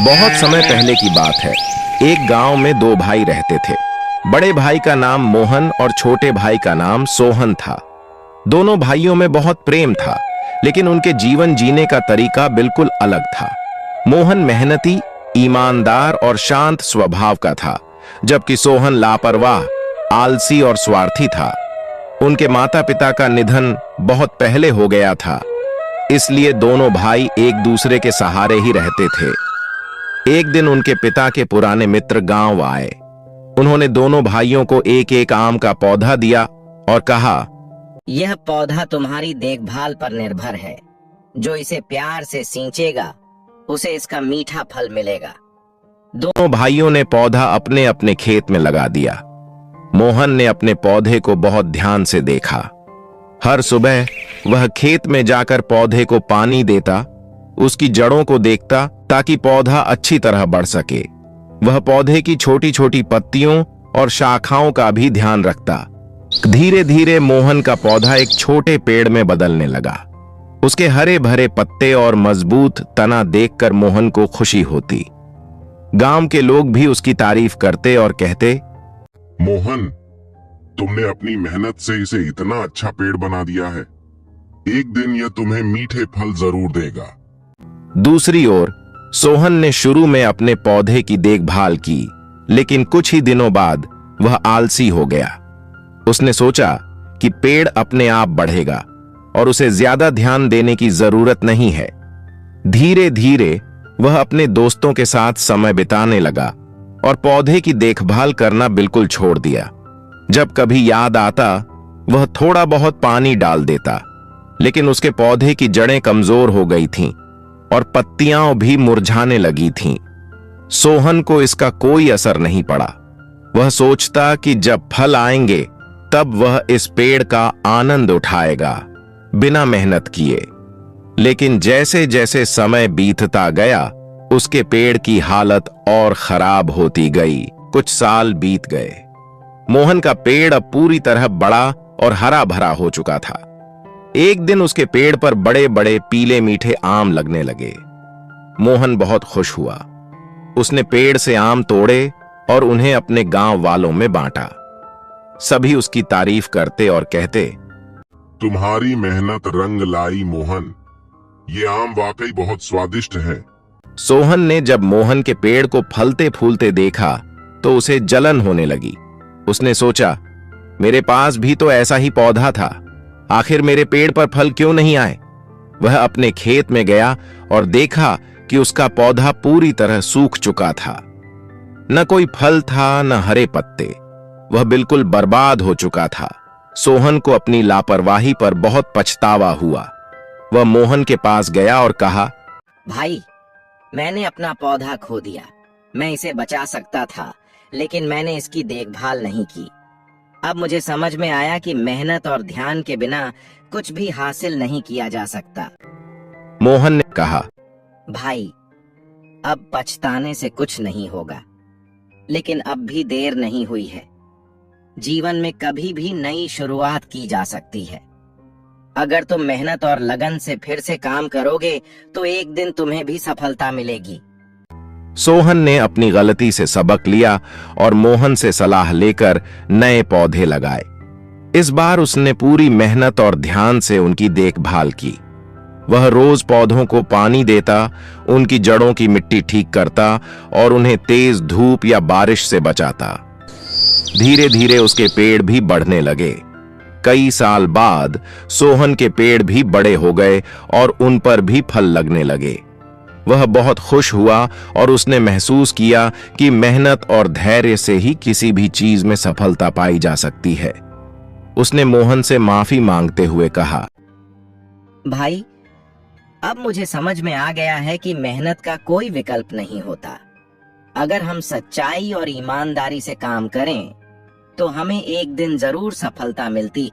बहुत समय पहले की बात है। एक गांव में दो भाई रहते थे। बड़े भाई का नाम मोहन और छोटे भाई का नाम सोहन था। दोनों भाइयों में बहुत प्रेम था, लेकिन उनके जीवन जीने का तरीका बिल्कुल अलग था। मोहन मेहनती, ईमानदार और शांत स्वभाव का था, जबकि सोहन लापरवाह, आलसी और स्वार्थी था। उनके माता पिता का निधन बहुत पहले हो गया था, इसलिए दोनों भाई एक दूसरे के सहारे ही रहते थे। एक दिन उनके पिता के पुराने मित्र गांव आए। उन्होंने दोनों भाइयों को एक एक आम का पौधा दिया और कहा, यह पौधा तुम्हारी देखभाल पर निर्भर है। जो इसे प्यार से सींचेगा उसे इसका मीठा फल मिलेगा। दोनों भाइयों ने पौधा अपने अपने खेत में लगा दिया। मोहन ने अपने पौधे को बहुत ध्यान से देखा। हर सुबह वह खेत में जाकर पौधे को पानी देता, उसकी जड़ों को देखता ताकि पौधा अच्छी तरह बढ़ सके। वह पौधे की छोटी छोटी पत्तियों और शाखाओं का भी ध्यान रखता। धीरे धीरे मोहन का पौधा एक छोटे पेड़ में बदलने लगा। उसके हरे भरे पत्ते और मजबूत तना देखकर मोहन को खुशी होती। गांव के लोग भी उसकी तारीफ करते और कहते, मोहन, तुमने अपनी मेहनत से इसे इतना अच्छा पेड़ बना दिया है। एक दिन यह तुम्हें मीठे फल जरूर देगा। दूसरी ओर सोहन ने शुरू में अपने पौधे की देखभाल की, लेकिन कुछ ही दिनों बाद वह आलसी हो गया। उसने सोचा कि पेड़ अपने आप बढ़ेगा और उसे ज्यादा ध्यान देने की जरूरत नहीं है। धीरे धीरे वह अपने दोस्तों के साथ समय बिताने लगा और पौधे की देखभाल करना बिल्कुल छोड़ दिया। जब कभी याद आता, वह थोड़ा बहुत पानी डाल देता, लेकिन उसके पौधे की जड़ें कमजोर हो गई थीं और पत्तियां भी मुरझाने लगी थीं। सोहन को इसका कोई असर नहीं पड़ा। वह सोचता कि जब फल आएंगे तब वह इस पेड़ का आनंद उठाएगा, बिना मेहनत किए। लेकिन जैसे जैसे समय बीतता गया, उसके पेड़ की हालत और खराब होती गई। कुछ साल बीत गए। मोहन का पेड़ अब पूरी तरह बड़ा और हरा भरा हो चुका था। एक दिन उसके पेड़ पर बड़े बड़े पीले मीठे आम लगने लगे। मोहन बहुत खुश हुआ। उसने पेड़ से आम तोड़े और उन्हें अपने गांव वालों में बांटा। सभी उसकी तारीफ करते और कहते, तुम्हारी मेहनत रंग लाई मोहन। ये आम वाकई बहुत स्वादिष्ट है। सोहन ने जब मोहन के पेड़ को फलते फूलते देखा तो उसे जलन होने लगी। उसने सोचा, मेरे पास भी तो ऐसा ही पौधा था, आखिर मेरे पेड़ पर फल क्यों नहीं आए? वह अपने खेत में गया और देखा कि उसका पौधा पूरी तरह सूख चुका था। न कोई फल था, न हरे पत्ते। वह बिल्कुल बर्बाद हो चुका था। सोहन को अपनी लापरवाही पर बहुत पछतावा हुआ। वह मोहन के पास गया और कहा, भाई, मैंने अपना पौधा खो दिया। मैं इसे बचा सकता था, लेकिन मैंने इसकी देखभाल नहीं की। अब मुझे समझ में आया कि मेहनत और ध्यान के बिना कुछ भी हासिल नहीं किया जा सकता। मोहन ने कहा, भाई, अब पछताने से कुछ नहीं होगा, लेकिन अब भी देर नहीं हुई है। जीवन में कभी भी नई शुरुआत की जा सकती है। अगर तुम मेहनत और लगन से फिर से काम करोगे तो एक दिन तुम्हें भी सफलता मिलेगी। सोहन ने अपनी गलती से सबक लिया और मोहन से सलाह लेकर नए पौधे लगाए। इस बार उसने पूरी मेहनत और ध्यान से उनकी देखभाल की। वह रोज पौधों को पानी देता, उनकी जड़ों की मिट्टी ठीक करता और उन्हें तेज धूप या बारिश से बचाता। धीरे धीरे उसके पेड़ भी बढ़ने लगे। कई साल बाद सोहन के पेड़ भी बड़े हो गए और उन पर भी फल लगने लगे। वह बहुत खुश हुआ और उसने महसूस किया कि मेहनत और धैर्य से ही किसी भी चीज में सफलता पाई जा सकती है। उसने मोहन से माफी मांगते हुए कहा, भाई, अब मुझे समझ में आ गया है कि मेहनत का कोई विकल्प नहीं होता। अगर हम सच्चाई और ईमानदारी से काम करें तो हमें एक दिन जरूर सफलता मिलती